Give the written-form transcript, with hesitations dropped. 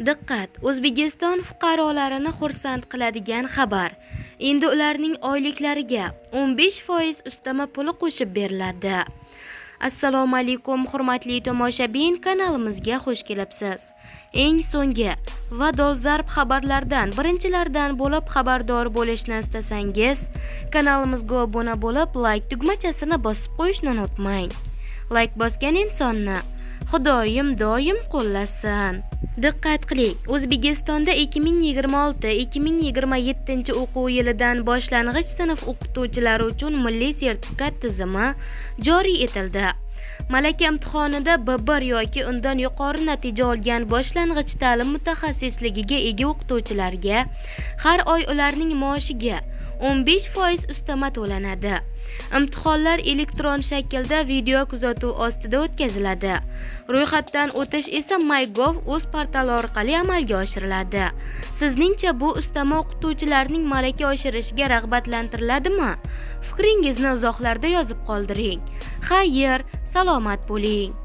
Diqqat! O'zbekiston fuqarolarini xursand qiladigan xabar. Endi ularning oyliklariga 15% ustama puli qo'shib beriladi. Assalomu alaykum hurmatli tomoshabin, kanalimizga xush kelibsiz. Eng so'nggi va dolzarb xabarlardan birinchilardan bo'lib xabardor bo'lishni istasangiz, kanalimizga obuna bo'lib, like tugmachasini bosib qo'yishni unutmang. Like bosgan insonni Xudoyim doim qo'llasin. Diqqat qiling, O'zbekistonda 2026-2027 o'quv yilidan boshlang'ich sinf o'qituvchilari uchun milliy sertifikat tizimi joriy etildi. Malaka imtihonida B1 yoki undan yuqori natija olgan boshlang'ich ta'lim mutaxassisligiga ega o'qituvchilarga har oy ularning maoshiga 15% ustama to'lanadi. Imtihonlar elektron shaklda video kuzatuv ostida o'tkaziladi. Ro'yxatdan o'tish esa MyGov o'z portali orqali amalga oshiriladi. Sizningcha bu ustama o'qituvchilarning malaka oshirishiga rag'batlantiriladimi? Fikringizni izohlarda yozib qoldiring. Xayr, salomat bo'ling.